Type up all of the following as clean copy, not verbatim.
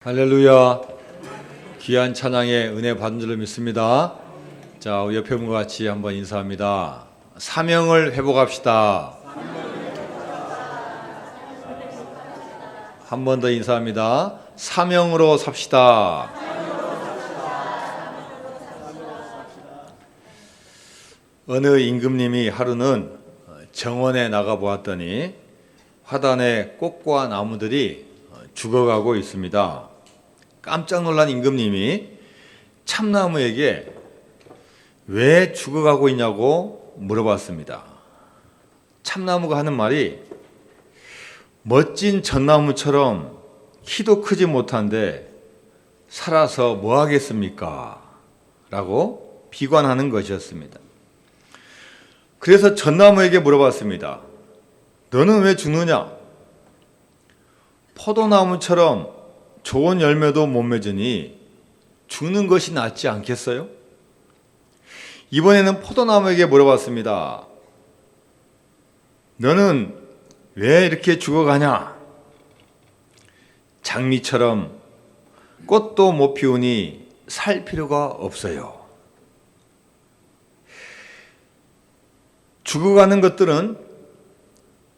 할렐루야. 귀한 찬양의 은혜 받은 줄로 믿습니다. 자, 우리 옆에 분과 같이 한번 인사합니다. 사명을 회복합시다. 한 번 더 인사합니다. 사명으로 삽시다. 어느 임금님이 하루는 정원에 나가 보았더니 화단에 꽃과 나무들이 죽어가고 있습니다. 깜짝 놀란 임금님이 참나무에게 왜 죽어가고 있냐고 물어봤습니다. 참나무가 하는 말이 멋진 전나무처럼 키도 크지 못한데 살아서 뭐 하겠습니까? 라고 비관하는 것이었습니다. 그래서 전나무에게 물어봤습니다. 너는 왜 죽느냐? 포도나무처럼 좋은 열매도 못 맺으니 죽는 것이 낫지 않겠어요? 이번에는 포도나무에게 물어봤습니다. 너는 왜 이렇게 죽어가냐? 장미처럼 꽃도 못 피우니 살 필요가 없어요. 죽어가는 것들은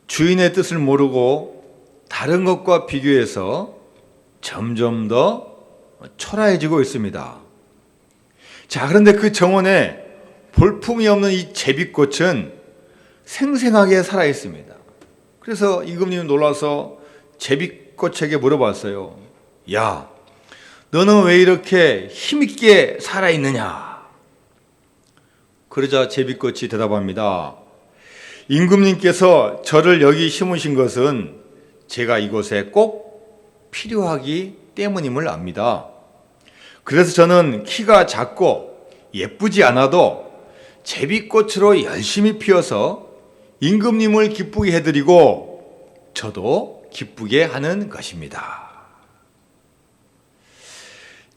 주인의 뜻을 모르고 다른 것과 비교해서 점점 더 초라해지고 있습니다. 자, 그런데 그 정원에 볼품이 없는 이 제비꽃은 생생하게 살아 있습니다. 그래서 임금님이 놀라서 제비꽃에게 물어봤어요. 야, 너는 왜 이렇게 힘있게 살아 있느냐? 그러자 제비꽃이 대답합니다. 임금님께서 저를 여기 심으신 것은 제가 이곳에 꼭 필요하기 때문임을 압니다. 그래서 저는 키가 작고 예쁘지 않아도 제비꽃으로 열심히 피어서 임금님을 기쁘게 해드리고 저도 기쁘게 하는 것입니다.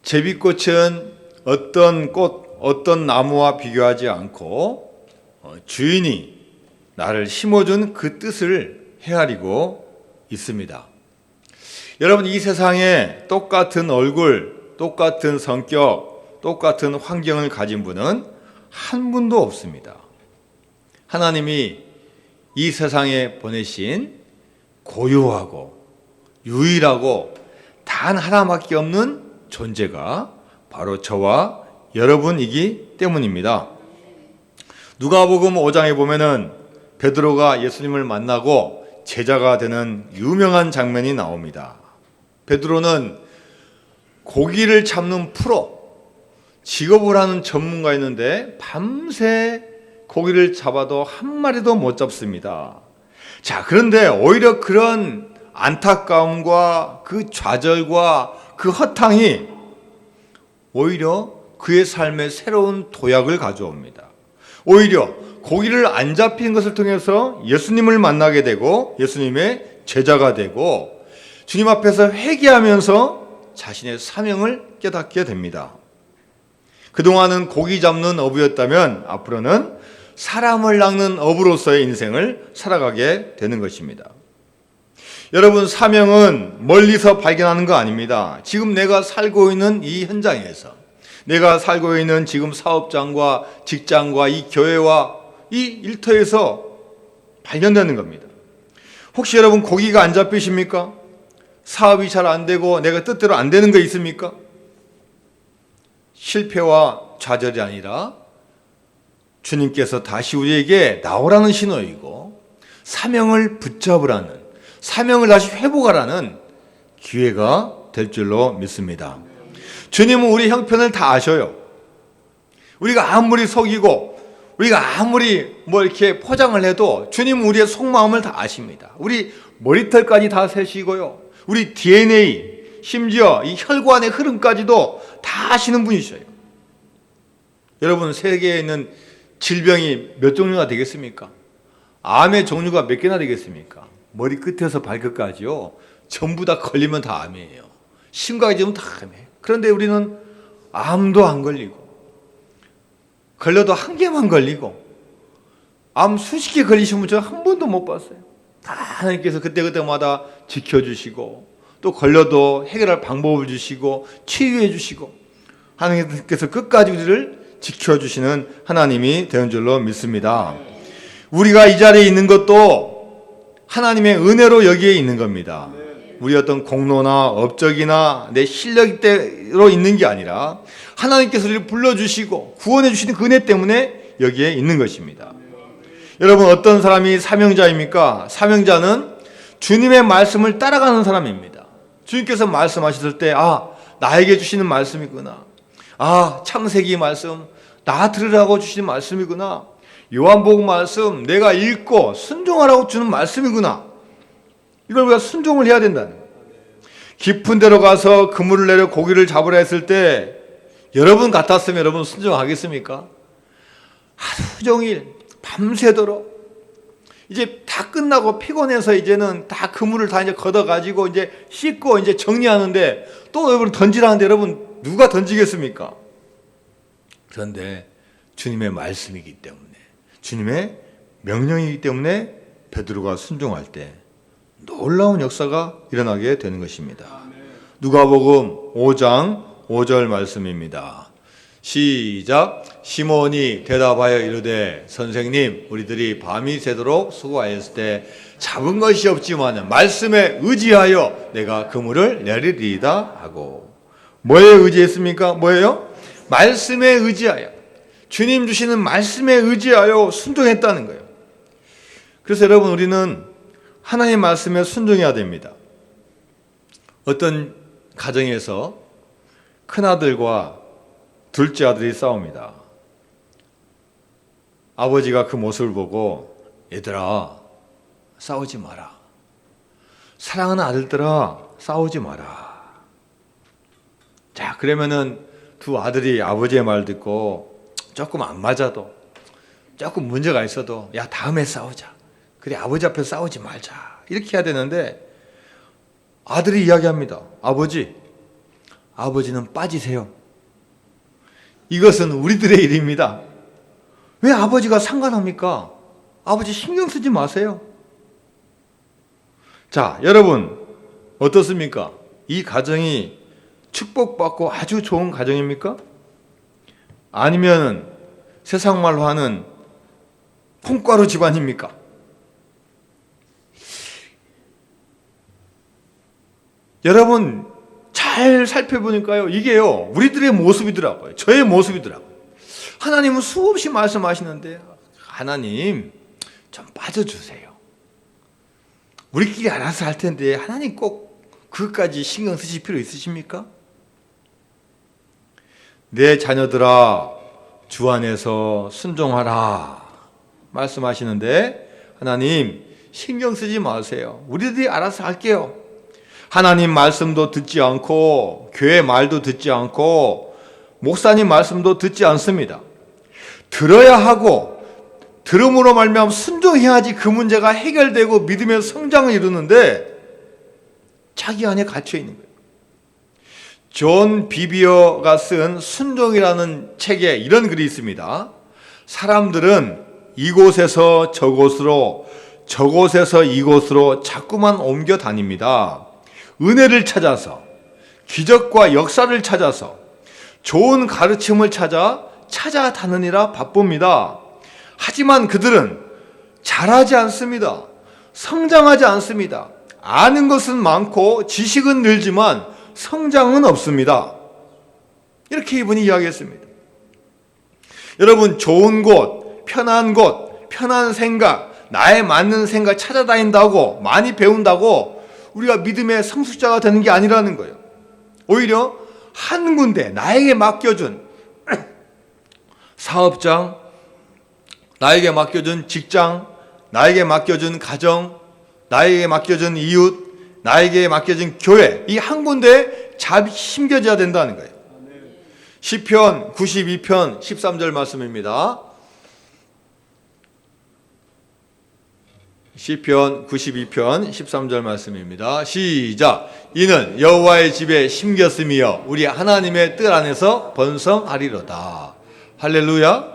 제비꽃은 어떤 꽃, 어떤 나무와 비교하지 않고 주인이 나를 심어준 그 뜻을 헤아리고 있습니다. 여러분, 이 세상에 똑같은 얼굴, 똑같은 성격, 똑같은 환경을 가진 분은 한 분도 없습니다. 하나님이 이 세상에 보내신 고유하고 유일하고 단 하나밖에 없는 존재가 바로 저와 여러분이기 때문입니다. 누가복음 5장에 보면은 베드로가 예수님을 만나고 제자가 되는 유명한 장면이 나옵니다. 베드로는 고기를 잡는 프로, 직업을 하는 전문가였는데 밤새 고기를 잡아도 한 마리도 못 잡습니다. 자, 그런데 오히려 그런 안타까움과 그 좌절과 그 허탕이 오히려 그의 삶에 새로운 도약을 가져옵니다. 오히려 고기를 안 잡힌 것을 통해서 예수님을 만나게 되고 예수님의 제자가 되고 주님 앞에서 회개하면서 자신의 사명을 깨닫게 됩니다. 그동안은 고기 잡는 어부였다면 앞으로는 사람을 낚는 어부로서의 인생을 살아가게 되는 것입니다. 여러분, 사명은 멀리서 발견하는 거 아닙니다. 지금 내가 살고 있는 이 현장에서, 내가 살고 있는 지금 사업장과 직장과 이 교회와 이 일터에서 발견되는 겁니다. 혹시 여러분 고기가 안 잡히십니까? 사업이 잘 안 되고 내가 뜻대로 안 되는 거 있습니까? 실패와 좌절이 아니라 주님께서 다시 우리에게 나오라는 신호이고 사명을 붙잡으라는, 사명을 다시 회복하라는 기회가 될 줄로 믿습니다. 주님은 우리 형편을 다 아셔요. 우리가 아무리 속이고 우리가 아무리 이렇게 포장을 해도 주님은 우리의 속마음을 다 아십니다. 우리 머리털까지 다 세시고요. 우리 DNA, 심지어 이 혈관의 흐름까지도 다 아시는 분이셔요. 여러분, 세계에 있는 질병이 몇 종류나 되겠습니까? 암의 종류가 몇 개나 되겠습니까? 머리 끝에서 발끝까지요. 전부 다 걸리면 다 암이에요. 심각이 되면 다 암이에요. 그런데 우리는 암도 안 걸리고 걸려도 한 개만 걸리고 암 수십 개 걸리신 분 저 한 번도 못 봤어요. 다 하나님께서 그때그때마다 지켜주시고 또 걸려도 해결할 방법을 주시고 치유해 주시고 하나님께서 끝까지 우리를 지켜주시는 하나님이 되는 줄로 믿습니다. 우리가 이 자리에 있는 것도 하나님의 은혜로 여기에 있는 겁니다. 우리 어떤 공로나 업적이나 내 실력대로 있는 게 아니라 하나님께서 우리를 불러주시고 구원해 주시는 그 은혜 때문에 여기에 있는 것입니다. 여러분, 어떤 사람이 사명자입니까? 사명자는 주님의 말씀을 따라가는 사람입니다. 주님께서 말씀하셨을 때 나에게 주시는 말씀이구나. 창세기 말씀 나 들으라고 주시는 말씀이구나. 요한복음 말씀 내가 읽고 순종하라고 주는 말씀이구나. 이걸 우리가 순종을 해야 된다는 거예요. 깊은 데로 가서 그물을 내려 고기를 잡으라 했을 때 여러분 같았으면 여러분 순종하겠습니까? 하루 종일 밤새도록 이제 다 끝나고 피곤해서 이제는 다 그물을 다 이제 걷어가지고 이제 씻고 이제 정리하는데 또 여러분 던지라는데 여러분 누가 던지겠습니까? 그런데 주님의 말씀이기 때문에, 주님의 명령이기 때문에 베드로가 순종할 때 놀라운 역사가 일어나게 되는 것입니다. 누가복음 5장 5절 말씀입니다. 시작. 시몬이 대답하여 이르되 선생님, 우리들이 밤이 새도록 수고하였을 때 잡은 것이 없지만 말씀에 의지하여 내가 그물을 내리리이다 하고. 뭐에 의지했습니까? 뭐예요? 말씀에 의지하여, 주님 주시는 말씀에 의지하여 순종했다는 거예요. 그래서 여러분, 우리는 하나님의 말씀에 순종해야 됩니다. 어떤 가정에서 큰아들과 둘째 아들이 싸웁니다. 아버지가 그 모습을 보고 얘들아, 싸우지 마라. 사랑하는 아들들아, 싸우지 마라. 자, 그러면은 두 아들이 아버지의 말 듣고 조금 안 맞아도, 조금 문제가 있어도 야, 다음에 싸우자. 그래, 아버지 앞에서 싸우지 말자. 이렇게 해야 되는데 아들이 이야기합니다. 아버지는 빠지세요. 이것은 우리들의 일입니다. 왜 아버지가 상관합니까? 아버지 신경 쓰지 마세요. 자, 여러분 어떻습니까? 이 가정이 축복받고 아주 좋은 가정입니까? 아니면 세상 말로 하는 콩가루 집안입니까? 여러분 잘 살펴보니까요, 이게요 우리들의 모습이더라고요. 저의 모습이더라고요. 하나님은 수없이 말씀하시는데 하나님 좀 빠져주세요. 우리끼리 알아서 할 텐데 하나님 꼭 그것까지 신경 쓰실 필요 있으십니까? 내 자녀들아, 주 안에서 순종하라 말씀하시는데 하나님 신경 쓰지 마세요. 우리들이 알아서 할게요. 하나님 말씀도 듣지 않고 교회 말도 듣지 않고 목사님 말씀도 듣지 않습니다. 들어야 하고 들음으로 말미암아 순종해야지 그 문제가 해결되고 믿음의 성장을 이루는데 자기 안에 갇혀 있는 거예요. 존 비비어가 쓴 순종이라는 책에 이런 글이 있습니다. 사람들은 이곳에서 저곳으로, 저곳에서 이곳으로 자꾸만 옮겨 다닙니다. 은혜를 찾아서, 기적과 역사를 찾아서, 좋은 가르침을 찾아다니느라 바쁩니다. 하지만 그들은 잘하지 않습니다. 성장하지 않습니다. 아는 것은 많고 지식은 늘지만 성장은 없습니다. 이렇게 이분이 이야기했습니다. 여러분, 좋은 곳, 편한 생각, 나에 맞는 생각 찾아다닌다고, 많이 배운다고 우리가 믿음의 성숙자가 되는 게 아니라는 거예요. 오히려 한 군데 나에게 맡겨준 사업장, 나에게 맡겨준 직장, 나에게 맡겨준 가정, 나에게 맡겨준 이웃, 나에게 맡겨진 교회, 이 한 군데에 잘 심겨져야 된다는 거예요. 시편 92편 13절 말씀입니다. 시편 92편 13절 말씀입니다. 시작. 이는 여호와의 집에 심겼음이여 우리 하나님의 뜰 안에서 번성하리로다. 할렐루야.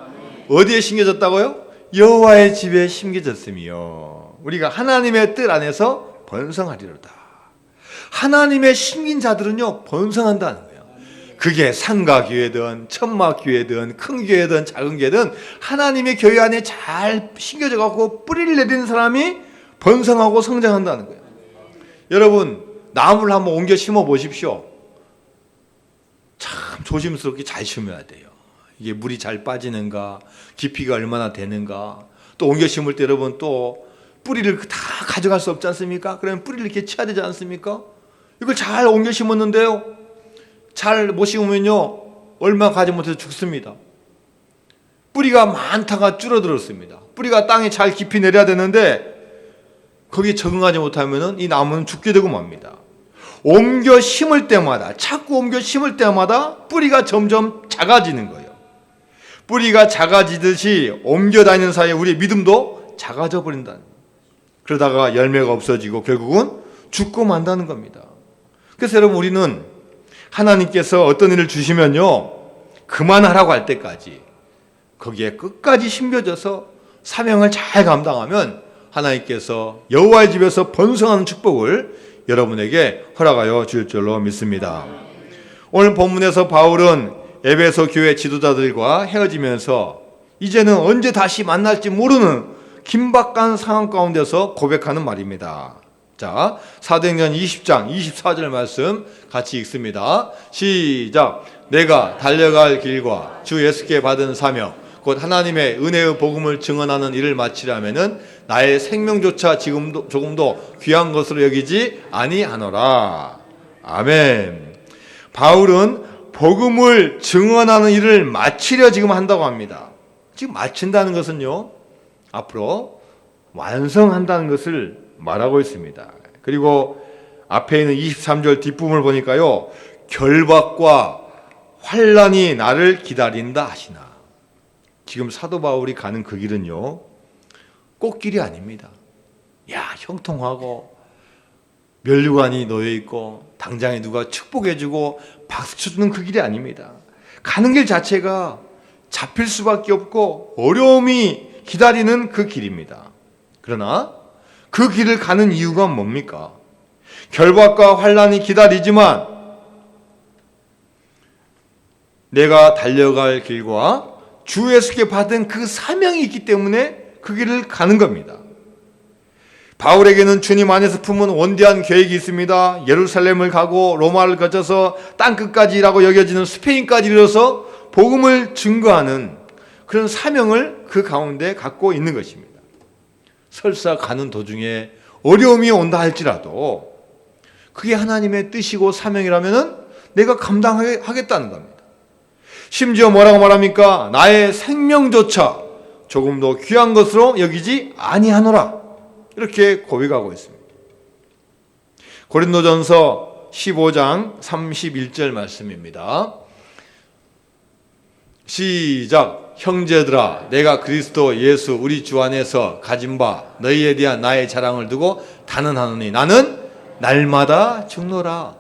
어디에 심겨졌다고요? 여호와의 집에 심겨졌음이여 우리가 하나님의 뜰 안에서 번성하리로다. 하나님의 심긴 자들은요, 번성한다는 거예요. 그게 상가 교회든 천막 교회든 큰 교회든 작은 교회든 하나님의 교회 안에 잘 심겨져 갖고 뿌리를 내리는 사람이 번성하고 성장한다는 거예요. 여러분, 나무를 한번 옮겨 심어 보십시오. 참 조심스럽게 잘 심어야 돼요. 이게 물이 잘 빠지는가, 깊이가 얼마나 되는가. 또 옮겨 심을 때 여러분 또 뿌리를 다 가져갈 수 없지 않습니까? 그러면 뿌리를 이렇게 쳐야 되지 않습니까? 이걸 잘 옮겨 심었는데요, 잘 못 심으면요, 얼마 가지 못해서 죽습니다. 뿌리가 많다가 줄어들었습니다. 뿌리가 땅에 잘 깊이 내려야 되는데 거기에 적응하지 못하면 이 나무는 죽게 되고 맙니다. 옮겨 심을 때마다, 자꾸 옮겨 심을 때마다 뿌리가 점점 작아지는 거예요. 뿌리가 작아지듯이 옮겨 다니는 사이에 우리의 믿음도 작아져 버린다는 거예요. 그러다가 열매가 없어지고 결국은 죽고 만다는 겁니다. 그래서 여러분, 우리는 하나님께서 어떤 일을 주시면요, 그만하라고 할 때까지 거기에 끝까지 심겨져서 사명을 잘 감당하면 하나님께서 여호와의 집에서 번성하는 축복을 여러분에게 허락하여 줄 줄로 믿습니다. 오늘 본문에서 바울은 에베소 교회 지도자들과 헤어지면서 이제는 언제 다시 만날지 모르는 긴박한 상황 가운데서 고백하는 말입니다. 자, 사도행전 20장 24절 말씀 같이 읽습니다. 시작. 내가 달려갈 길과 주 예수께 받은 사명 곧 하나님의 은혜의 복음을 증언하는 일을 마치려면은 나의 생명조차 조금도 귀한 것으로 여기지 아니하노라. 아멘. 바울은 복음을 증언하는 일을 마치려 지금 한다고 합니다. 지금 마친다는 것은요, 앞으로 완성한다는 것을 말하고 있습니다. 그리고 앞에 있는 23절 뒷부분을 보니까요, 결박과 환난이 나를 기다린다 하시나. 지금 사도 바울이 가는 그 길은요, 꽃길이 아닙니다. 야, 형통하고 면류관이 놓여있고 당장에 누가 축복해주고 박수 쳐주는 그 길이 아닙니다. 가는 길 자체가 잡힐 수밖에 없고 어려움이 기다리는 그 길입니다. 그러나 그 길을 가는 이유가 뭡니까? 결박과 환난이 기다리지만 내가 달려갈 길과 주 예수께 받은 그 사명이 있기 때문에 그 길을 가는 겁니다. 바울에게는 주님 안에서 품은 원대한 계획이 있습니다. 예루살렘을 가고 로마를 거쳐서 땅끝까지라고 여겨지는 스페인까지 이르러서 복음을 증거하는 그런 사명을 그 가운데 갖고 있는 것입니다. 설사 가는 도중에 어려움이 온다 할지라도 그게 하나님의 뜻이고 사명이라면 내가 감당하겠다는 겁니다. 심지어 뭐라고 말합니까? 나의 생명조차 조금도 귀한 것으로 여기지 아니하노라. 이렇게 고백하고 있습니다. 고린도전서 15장 31절 말씀입니다. 시작. 형제들아, 내가 그리스도 예수 우리 주 안에서 가진 바 너희에 대한 나의 자랑을 두고 단언하노니 나는 날마다 죽노라.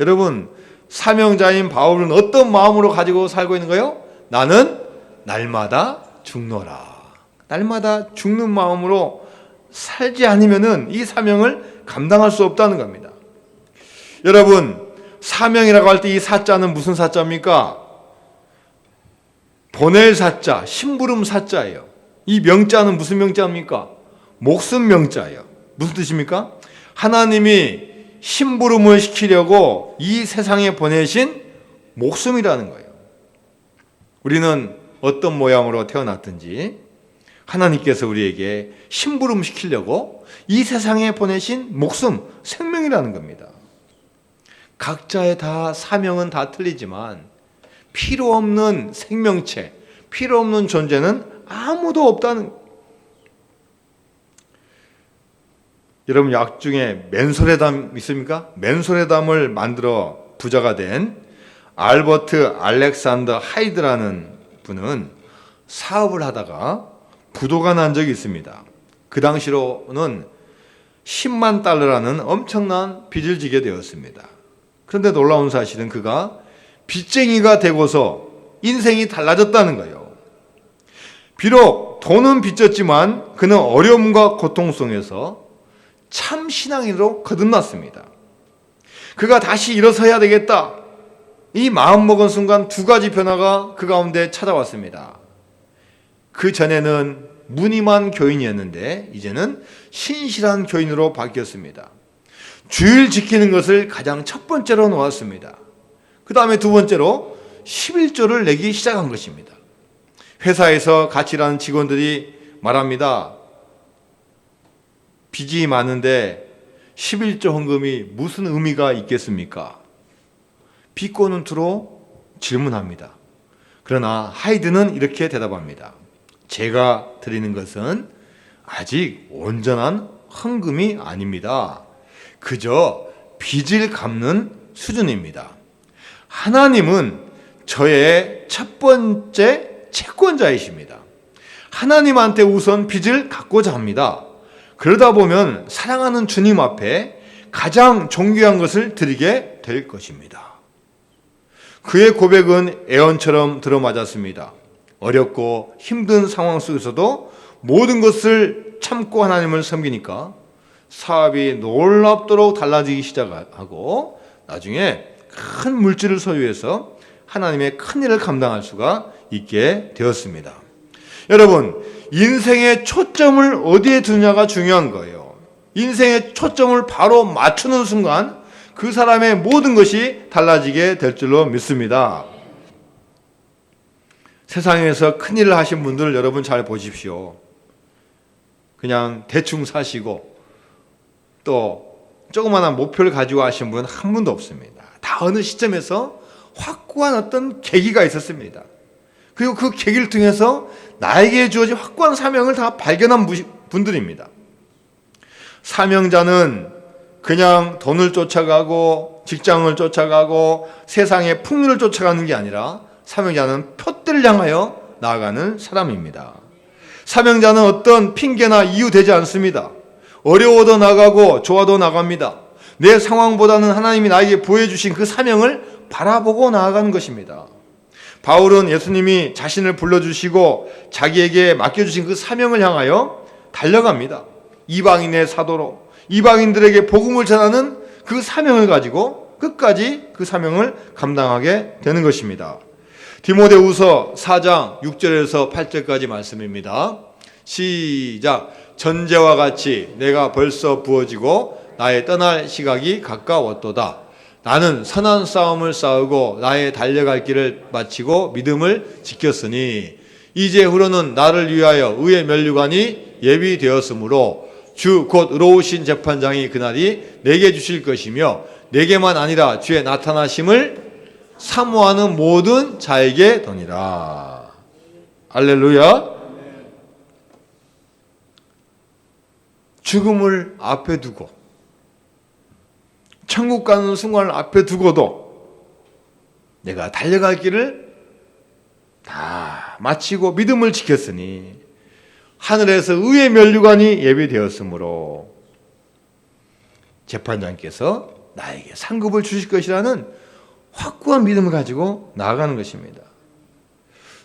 여러분, 사명자인 바울은 어떤 마음으로 가지고 살고 있는 거예요? 나는 날마다 죽노라. 날마다 죽는 마음으로 살지 않으면은 이 사명을 감당할 수 없다는 겁니다. 여러분, 사명이라고 할 때 이 사자는 무슨 사자입니까? 보낼 사자, 심부름 사자예요. 이 명자는 무슨 명자입니까? 목숨 명자예요. 무슨 뜻입니까? 하나님이 심부름을 시키려고 이 세상에 보내신 목숨이라는 거예요. 우리는 어떤 모양으로 태어났든지 하나님께서 우리에게 심부름 시키려고 이 세상에 보내신 목숨, 생명이라는 겁니다. 각자의 다 사명은 다 틀리지만 필요 없는 생명체, 필요 없는 존재는 아무도 없다는. 여러분, 약 중에 맨소레담 있습니까? 맨소레담을 만들어 부자가 된 알버트 알렉산더 하이드라는 분은 사업을 하다가 부도가 난 적이 있습니다. 그 당시로는 10만 달러라는 엄청난 빚을 지게 되었습니다. 그런데 놀라운 사실은 그가 빚쟁이가 되고서 인생이 달라졌다는 거예요. 비록 돈은 빚졌지만 그는 어려움과 고통 속에서 참 신앙인으로 거듭났습니다. 그가 다시 일어서야 되겠다. 이 마음먹은 순간 두 가지 변화가 그 가운데 찾아왔습니다. 그 전에는 무늬만 교인이었는데 이제는 신실한 교인으로 바뀌었습니다. 주일 지키는 것을 가장 첫 번째로 놓았습니다. 그 다음에 두 번째로 11조를 내기 시작한 것입니다. 회사에서 같이 일하는 직원들이 말합니다. 빚이 많은데 11조 헌금이 무슨 의미가 있겠습니까? 비꼬는 투로 질문합니다. 그러나 하이드는 이렇게 대답합니다. 제가 드리는 것은 아직 온전한 헌금이 아닙니다. 그저 빚을 갚는 수준입니다. 하나님은 저의 첫 번째 채권자이십니다. 하나님한테 우선 빚을 갚고자 합니다. 그러다 보면 사랑하는 주님 앞에 가장 존귀한 것을 드리게 될 것입니다. 그의 고백은 애언처럼 들어맞았습니다. 어렵고 힘든 상황 속에서도 모든 것을 참고 하나님을 섬기니까 사업이 놀랍도록 달라지기 시작하고 나중에 큰 물질을 소유해서 하나님의 큰 일을 감당할 수가 있게 되었습니다. 여러분, 인생의 초점을 어디에 두냐가 중요한 거예요. 인생의 초점을 바로 맞추는 순간 그 사람의 모든 것이 달라지게 될 줄로 믿습니다. 세상에서 큰일을 하신 분들 여러분 잘 보십시오. 그냥 대충 사시고 또 조그마한 목표를 가지고 하신 분 한 분도 없습니다. 다 어느 시점에서 확고한 어떤 계기가 있었습니다. 그리고 그 계기를 통해서 나에게 주어진 확고한 사명을 다 발견한 분들입니다. 사명자는 그냥 돈을 쫓아가고 직장을 쫓아가고 세상의 풍류를 쫓아가는 게 아니라 사명자는 표대를 향하여 나아가는 사람입니다. 사명자는 어떤 핑계나 이유 되지 않습니다. 어려워도 나가고 좋아도 나갑니다. 내 상황보다는 하나님이 나에게 부여주신 그 사명을 바라보고 나아가는 것입니다. 바울은 예수님이 자신을 불러주시고 자기에게 맡겨주신 그 사명을 향하여 달려갑니다. 이방인의 사도로 이방인들에게 복음을 전하는 그 사명을 가지고 끝까지 그 사명을 감당하게 되는 것입니다. 디모데후서 4장 6절에서 8절까지 말씀입니다. 시작. 전제와 같이 내가 벌써 부어지고 나의 떠날 시각이 가까웠도다. 나는 선한 싸움을 싸우고 나의 달려갈 길을 마치고 믿음을 지켰으니 이제후로는 나를 위하여 의의 면류관이 예비되었으므로 주 곧 의로우신 재판장이 그날이 내게 주실 것이며 내게만 아니라 주의 나타나심을 사모하는 모든 자에게 도니라. 할렐루야. 죽음을 앞에 두고 천국 가는 순간을 앞에 두고도 내가 달려갈 길을 다 마치고 믿음을 지켰으니 하늘에서 의의 면류관이 예비되었으므로 재판장께서 나에게 상급을 주실 것이라는 확고한 믿음을 가지고 나아가는 것입니다.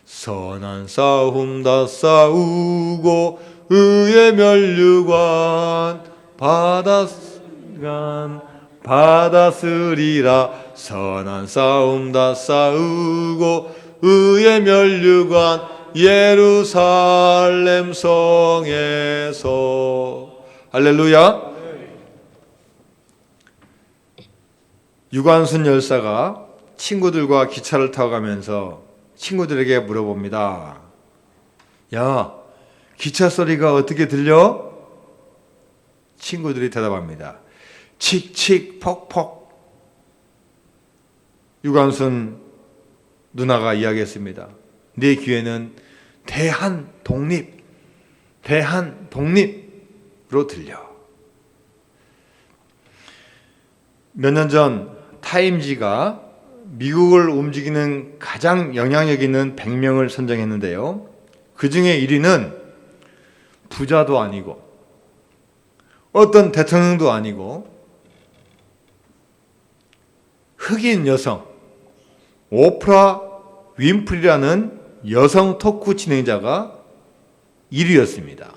선한 싸움 다 싸우고 의의 면류관 받았으리라. 선한 싸움 다 싸우고 의의 면류관 예루살렘 성에서. 할렐루야. 유관순 열사가 친구들과 기차를 타고 가면서 친구들에게 물어봅니다. 야, 기차 소리가 어떻게 들려? 친구들이 대답합니다. 칙칙 퍽퍽. 유관순 누나가 이야기했습니다. 내 귀에는 대한 독립으로 들려. 몇 년 전 타임지가 미국을 움직이는 가장 영향력 있는 100명을 선정했는데요. 그 중에 1위는 부자도 아니고 어떤 대통령도 아니고 흑인 여성 오프라 윈프리라는 여성 토크 진행자가 1위였습니다.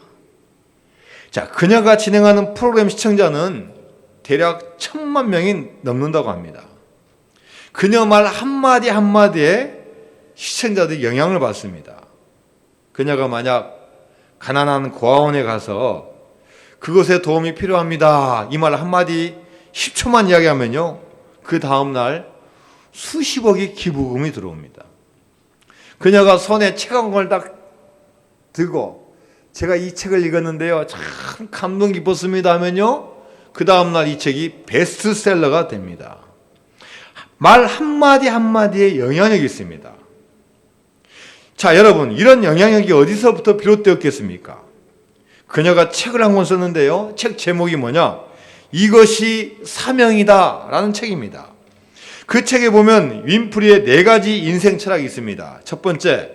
자, 그녀가 진행하는 프로그램 시청자는 대략 1,000만 명이 넘는다고 합니다. 그녀 말 한마디 한마디에 시청자들이 영향을 받습니다. 그녀가 만약 가난한 고아원에 가서 그것에 도움이 필요합니다, 이 말 한마디 10초만 이야기하면요, 그 다음날 수십억의 기부금이 들어옵니다. 그녀가 손에 책 한 권을 딱 들고 제가 이 책을 읽었는데요, 참 감동 깊었습니다 하면요, 그 다음날 이 책이 베스트셀러가 됩니다. 말 한마디 한마디에 영향력이 있습니다. 자, 여러분, 이런 영향력이 어디서부터 비롯되었겠습니까? 그녀가 책을 한 권 썼는데요, 책 제목이 뭐냐? 이것이 사명이다 라는 책입니다. 그 책에 보면 윈프리의 4가지 인생 철학이 있습니다. 첫 번째,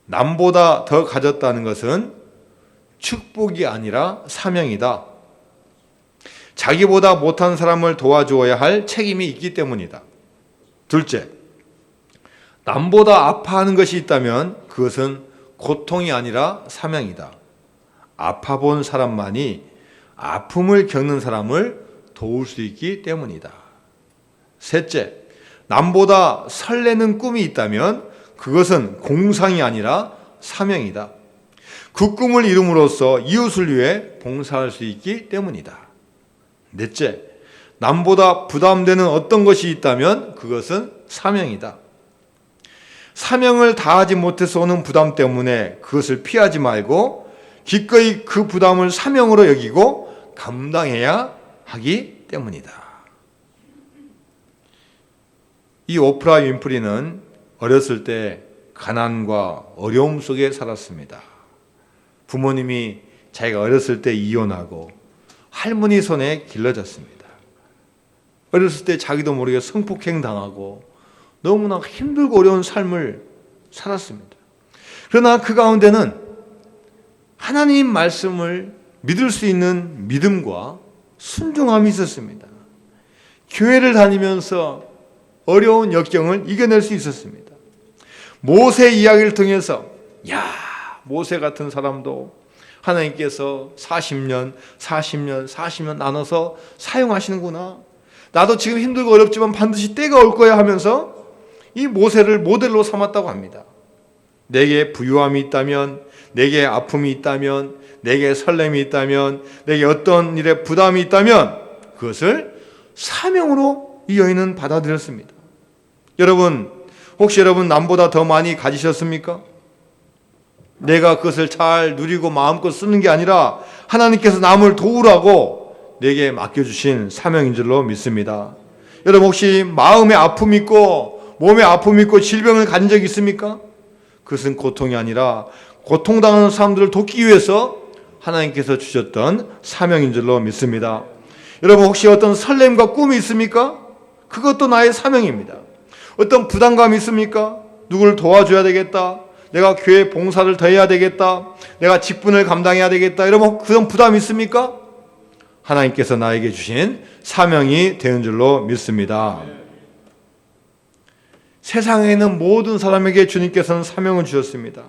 남보다 더 가졌다는 것은 축복이 아니라 사명이다. 자기보다 못한 사람을 도와주어야 할 책임이 있기 때문이다. 둘째, 남보다 아파하는 것이 있다면 그것은 고통이 아니라 사명이다. 아파본 사람만이 아픔을 겪는 사람을 도울 수 있기 때문이다. 셋째, 남보다 설레는 꿈이 있다면 그것은 공상이 아니라 사명이다. 그 꿈을 이룸으로써 이웃을 위해 봉사할 수 있기 때문이다. 넷째, 남보다 부담되는 어떤 것이 있다면 그것은 사명이다. 사명을 다하지 못해서 오는 부담 때문에 그것을 피하지 말고 기꺼이 그 부담을 사명으로 여기고 감당해야 하기 때문이다. 이 오프라 윈프리는 어렸을 때 가난과 어려움 속에 살았습니다. 부모님이 자기가 어렸을 때 이혼하고 할머니 손에 길러졌습니다. 어렸을 때 자기도 모르게 성폭행 당하고 너무나 힘들고 어려운 삶을 살았습니다. 그러나 그 가운데는 하나님 말씀을 믿을 수 있는 믿음과 순종함이 있었습니다. 교회를 다니면서 어려운 역경을 이겨낼 수 있었습니다. 모세 이야기를 통해서 모세 같은 사람도 하나님께서 40년 나눠서 사용하시는구나. 나도 지금 힘들고 어렵지만 반드시 때가 올 거야 하면서 이 모세를 모델로 삼았다고 합니다. 내게 부유함이 있다면, 내게 아픔이 있다면, 내게 설렘이 있다면, 내게 어떤 일에 부담이 있다면 그것을 사명으로 이 여인은 받아들였습니다. 여러분, 혹시 여러분 남보다 더 많이 가지셨습니까? 내가 그것을 잘 누리고 마음껏 쓰는 게 아니라 하나님께서 남을 도우라고 내게 맡겨주신 사명인 줄로 믿습니다. 여러분, 혹시 마음에 아픔이 있고 몸에 아픔이 있고 질병을 가진 적이 있습니까? 그것은 고통이 아니라 고통당하는 사람들을 돕기 위해서 하나님께서 주셨던 사명인 줄로 믿습니다. 여러분, 혹시 어떤 설렘과 꿈이 있습니까? 그것도 나의 사명입니다. 어떤 부담감이 있습니까? 누구를 도와줘야 되겠다, 내가 교회 봉사를 더 해야 되겠다, 내가 직분을 감당해야 되겠다, 여러분 그런 부담이 있습니까? 하나님께서 나에게 주신 사명이 되는 줄로 믿습니다. 세상에 있는 모든 사람에게 주님께서는 사명을 주셨습니다.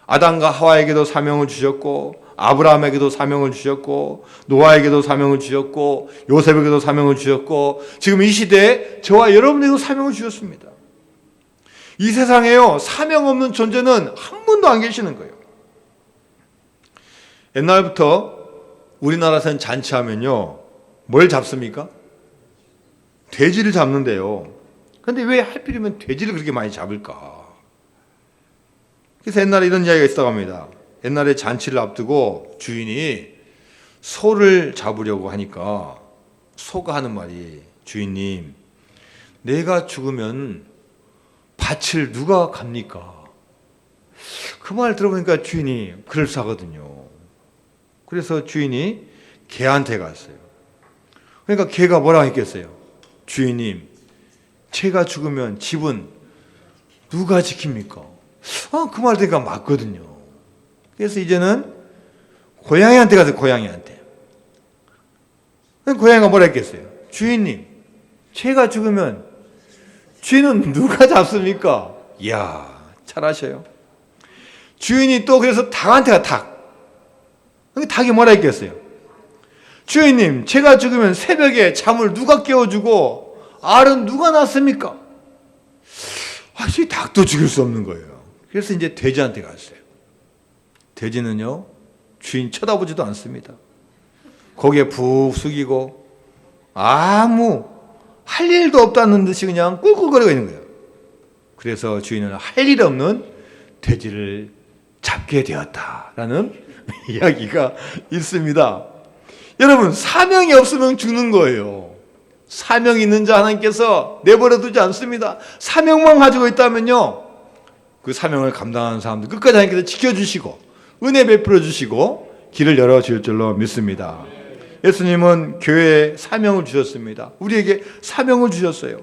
아담과 하와에게도 사명을 주셨고, 아브라함에게도 사명을 주셨고, 노아에게도 사명을 주셨고, 요셉에게도 사명을 주셨고, 지금 이 시대에 저와 여러분에게도 사명을 주셨습니다. 이 세상에요, 사명 없는 존재는 한 분도 안 계시는 거예요. 옛날부터 우리나라에서는 잔치하면요, 뭘 잡습니까? 돼지를 잡는데요. 근데 왜 하필이면 돼지를 그렇게 많이 잡을까? 그래서 옛날에 이런 이야기가 있다고 합니다. 옛날에 잔치를 앞두고 주인이 소를 잡으려고 하니까 소가 하는 말이, 주인님, 내가 죽으면 밭을 누가 갑니까? 그 말 들어보니까 주인이 그럴싸하거든요. 그래서 주인이 개한테 갔어요. 그러니까 개가 뭐라고 했겠어요? 주인님, 제가 죽으면 집은 누가 지킵니까? 그 말 들으니까 맞거든요. 그래서 이제는 고양이한테 가서 고양이한테. 고양이가 뭐라 했겠어요? 주인님, 제가 죽으면 쥐는 누가 잡습니까? 이야, 잘하셔요. 주인이 또 그래서 닭한테 가, 닭. 닭이 뭐라 했겠어요? 주인님, 제가 죽으면 새벽에 잠을 누가 깨워주고 알은 누가 낳습니까? 이 닭도 죽일 수 없는 거예요. 그래서 이제 돼지한테 갔어요. 돼지는요, 주인 쳐다보지도 않습니다. 고개 푹 숙이고 아무 할 일도 없다는 듯이 그냥 꿀꿀거리고 있는 거예요. 그래서 주인은 할 일 없는 돼지를 잡게 되었다라는 이야기가 있습니다. 여러분, 사명이 없으면 죽는 거예요. 사명이 있는 자 하나님께서 내버려 두지 않습니다. 사명만 가지고 있다면요, 그 사명을 감당하는 사람들 끝까지 하나님께서 지켜주시고 은혜 베풀어 주시고 길을 열어줄 줄로 믿습니다. 예수님은 교회에 사명을 주셨습니다. 우리에게 사명을 주셨어요.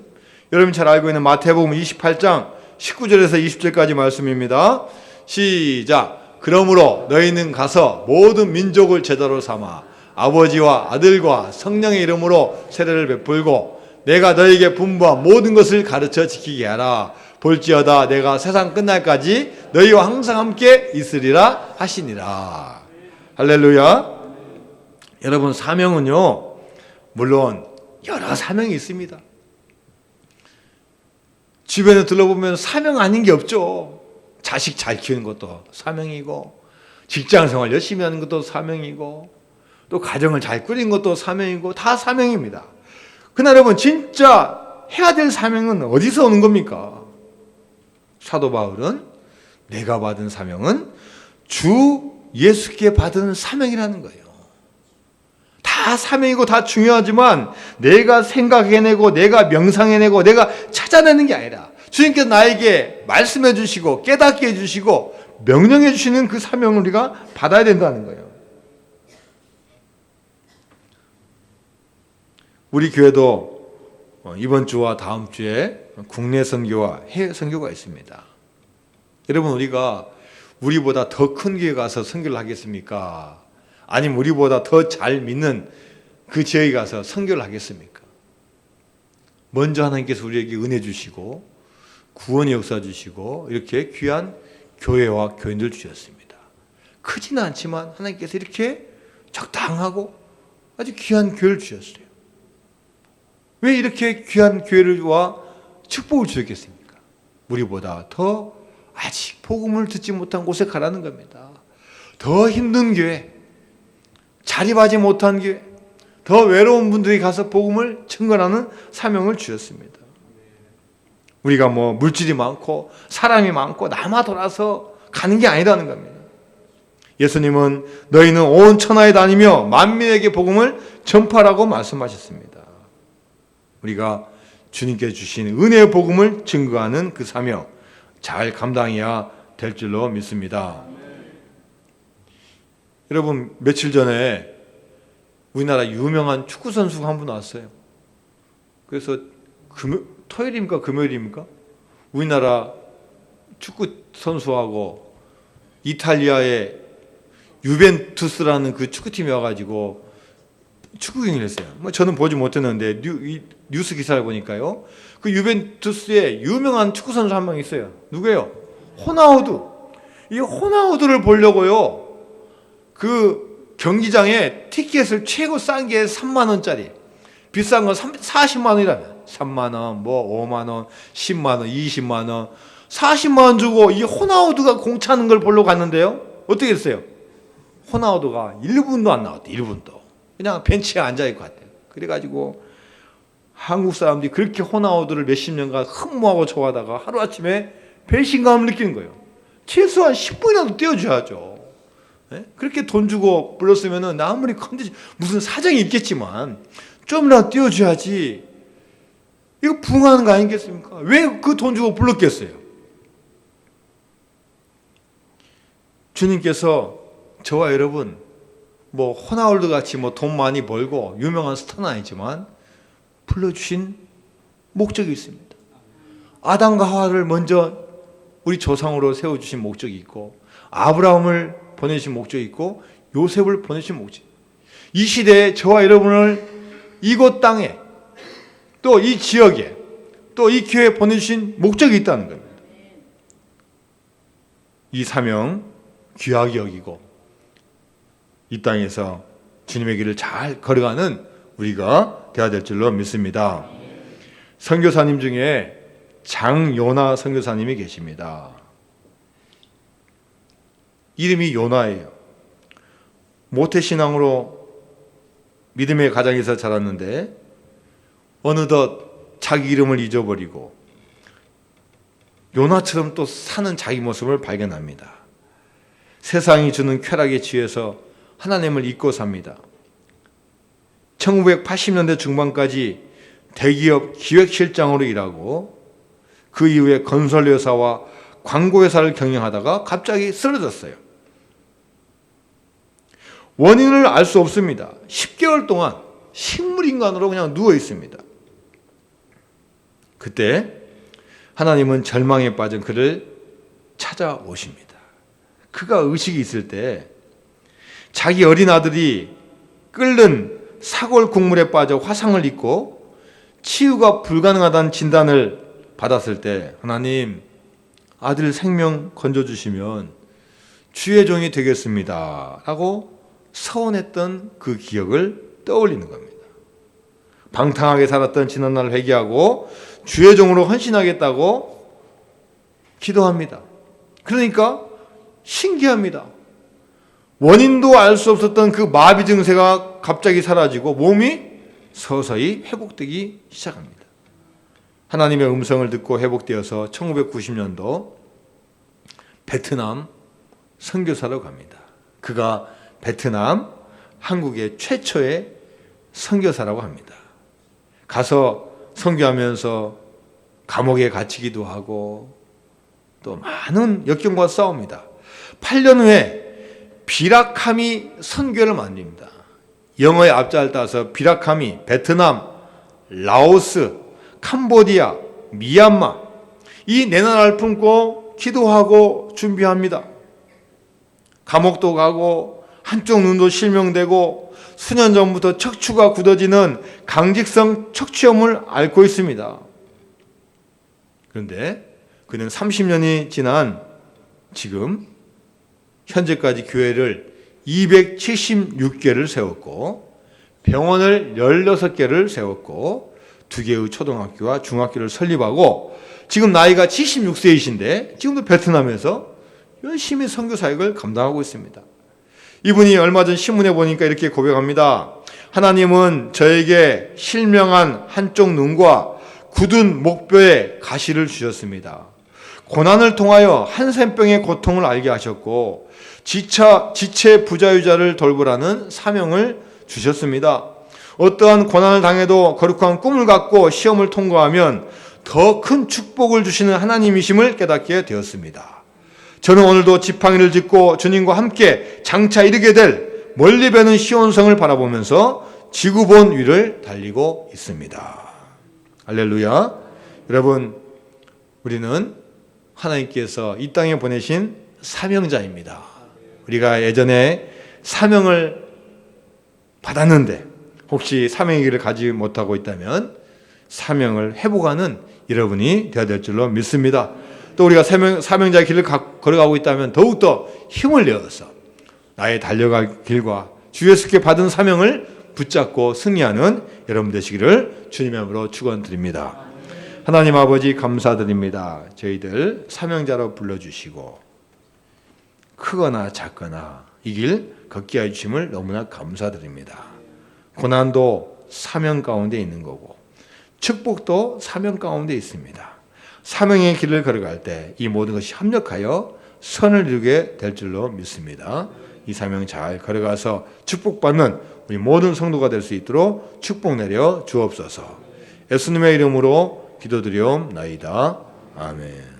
여러분 잘 알고 있는 마태복음 28장 19절에서 20절까지 말씀입니다. 시작. 그러므로 너희는 가서 모든 민족을 제자로 삼아 아버지와 아들과 성령의 이름으로 세례를 베풀고 내가 너희에게 분부한 모든 것을 가르쳐 지키게 하라. 볼지어다 내가 세상 끝날까지 너희와 항상 함께 있으리라 하시니라. 할렐루야. 여러분, 사명은요, 물론 여러 사명이 있습니다. 주변에 둘러보면 사명 아닌 게 없죠. 자식 잘 키우는 것도 사명이고, 직장 생활 열심히 하는 것도 사명이고, 또 가정을 잘 꾸리는 것도 사명이고, 다 사명입니다. 그러나 여러분, 진짜 해야 될 사명은 어디서 오는 겁니까? 사도 바울은 내가 받은 사명은 주 예수께 받은 사명이라는 거예요. 다 사명이고 다 중요하지만 내가 생각해내고 내가 명상해내고 내가 찾아내는 게 아니라 주님께서 나에게 말씀해 주시고 깨닫게 해주시고 명령해 주시는 그 사명을 우리가 받아야 된다는 거예요. 우리 교회도 이번 주와 다음 주에 국내 선교와 해외 선교가 있습니다. 여러분, 우리보다 더 큰 교회 가서 선교를 하겠습니까? 아니면 우리보다 더 잘 믿는 그 지역에 가서 선교를 하겠습니까? 먼저 하나님께서 우리에게 은혜 주시고 구원의 역사 주시고 이렇게 귀한 교회와 교인들 주셨습니다. 크지는 않지만 하나님께서 이렇게 적당하고 아주 귀한 교회를 주셨어요. 왜 이렇게 귀한 교회와 축복을 주셨겠습니까? 우리보다 더 아직 복음을 듣지 못한 곳에 가라는 겁니다. 더 힘든 교회, 자립하지 못한 교회, 더 외로운 분들이 가서 복음을 증거하는 사명을 주셨습니다. 우리가 물질이 많고 사람이 많고 남아 돌아서 가는 게 아니라는 겁니다. 예수님은 너희는 온 천하에 다니며 만민에게 복음을 전파라고 말씀하셨습니다. 우리가 주님께 주신 은혜의 복음을 증거하는 그 사명 잘 감당해야 될 줄로 믿습니다. 여러분, 며칠 전에 우리나라 유명한 축구 선수가 한 분 왔어요. 그래서 토요일입니까 금요일입니까? 우리나라 축구 선수하고 이탈리아의 유벤투스라는 그 축구팀이 와가지고 축구 경기를 했어요. 저는 보지 못했는데 뉴스 기사를 보니까요, 그 유벤투스의 유명한 축구 선수 한 명 있어요. 누구예요? 호나우두. 이 호나우두를 보려고요, 그 경기장에 티켓을 최고 싼 게 3만 원짜리, 비싼 건 40만 원이라면 3만 원, 5만 원, 10만 원, 20만 원, 40만 원 주고 이 호나우두가 공차는 걸 보러 갔는데요, 어떻게 됐어요? 호나우두가 1분도 안 나왔대. 1분도 그냥 벤치에 앉아있고 갔대요. 그래가지고 한국 사람들이 그렇게 호나우두를 몇십 년간 흠모하고 좋아하다가 하루아침에 배신감을 느끼는 거예요. 최소한 10분이라도 떼어줘야죠. 네? 그렇게 돈 주고 불렀으면 아무리 컨디션 무슨 사정이 있겠지만 좀이라도 떼어줘야지. 이거 부응하는 거 아니겠습니까? 왜 그 돈 주고 불렀겠어요? 주님께서 저와 여러분 호나우두 같이 돈 많이 벌고 유명한 스타는 아니지만 불러주신 목적이 있습니다. 아담과 하와를 먼저 우리 조상으로 세워주신 목적이 있고, 아브라함을 보내신 목적이 있고, 요셉을 보내신 목적이 있고, 이 시대에 저와 여러분을 이곳 땅에 또 이 지역에 또 이 교회에 보내주신 목적이 있다는 겁니다. 이 사명 귀하게 여기고 이 땅에서 주님의 길을 잘 걸어가는 우리가 되어야 될 줄로 믿습니다. 선교사님 중에 장요나 선교사님이 계십니다. 이름이 요나예요. 모태신앙으로 믿음의 가정에서 자랐는데 어느덧 자기 이름을 잊어버리고 요나처럼 또 사는 자기 모습을 발견합니다. 세상이 주는 쾌락에 취해서 하나님을 잊고 삽니다. 1980년대 중반까지 대기업 기획실장으로 일하고 그 이후에 건설회사와 광고회사를 경영하다가 갑자기 쓰러졌어요. 원인을 알 수 없습니다. 10개월 동안 식물인간으로 그냥 누워 있습니다. 그때 하나님은 절망에 빠진 그를 찾아오십니다. 그가 의식이 있을 때 자기 어린 아들이 끓는 사골 국물에 빠져 화상을 입고 치유가 불가능하다는 진단을 받았을 때 하나님, 아들 생명 건져주시면 주의 종이 되겠습니다 라고 서원했던 그 기억을 떠올리는 겁니다. 방탕하게 살았던 지난날을 회개하고 주의 종으로 헌신하겠다고 기도합니다. 그러니까 신기합니다. 원인도 알 수 없었던 그 마비 증세가 갑자기 사라지고 몸이 서서히 회복되기 시작합니다. 하나님의 음성을 듣고 회복되어서 1990년도 베트남 선교사로 갑니다. 그가 베트남, 한국의 최초의 선교사라고 합니다. 가서 선교하면서 감옥에 갇히기도 하고 또 많은 역경과 싸웁니다. 8년 후에 비라카미 선교를 만듭니다. 영어의 앞자를 따서 비라카미, 베트남, 라오스, 캄보디아, 미얀마 이 네 나라를 품고 기도하고 준비합니다. 감옥도 가고 한쪽 눈도 실명되고 수년 전부터 척추가 굳어지는 강직성 척추염을 앓고 있습니다. 그런데 그는 30년이 지난 지금 현재까지 교회를 276개를 세웠고 병원을 16개를 세웠고 2개의 초등학교와 중학교를 설립하고 지금 나이가 76세이신데 지금도 베트남에서 열심히 선교 사역을 감당하고 있습니다. 이분이 얼마 전 신문에 보니까 이렇게 고백합니다. 하나님은 저에게 실명한 한쪽 눈과 굳은 목뼈에 가시를 주셨습니다. 고난을 통하여 한센병의 고통을 알게 하셨고 지체 부자유자를 돌보라는 사명을 주셨습니다. 어떠한 고난을 당해도 거룩한 꿈을 갖고 시험을 통과하면 더 큰 축복을 주시는 하나님이심을 깨닫게 되었습니다. 저는 오늘도 지팡이를 짚고 주님과 함께 장차 이르게 될 멀리 배는 시온성을 바라보면서 지구본 위를 달리고 있습니다. 할렐루야. 여러분, 우리는 하나님께서 이 땅에 보내신 사명자입니다. 우리가 예전에 사명을 받았는데 혹시 사명의 길을 가지 못하고 있다면 사명을 회복하는 여러분이 되어야 될 줄로 믿습니다. 또 우리가 사명자의 길을 걸어가고 있다면 더욱더 힘을 내어서 나의 달려갈 길과 주 예수께 받은 사명을 붙잡고 승리하는 여러분 되시기를 주님의 이름으로 축원드립니다. 하나님 아버지 감사드립니다. 저희들 사명자로 불러주시고 크거나 작거나 이 길 걷게 해주심을 너무나 감사드립니다. 고난도 사명 가운데 있는 거고 축복도 사명 가운데 있습니다. 사명의 길을 걸어갈 때 이 모든 것이 합력하여 선을 이루게 될 줄로 믿습니다. 이 사명 잘 걸어가서 축복받는 우리 모든 성도가 될 수 있도록 축복 내려 주옵소서. 예수님의 이름으로 기도드리옵나이다. 아멘.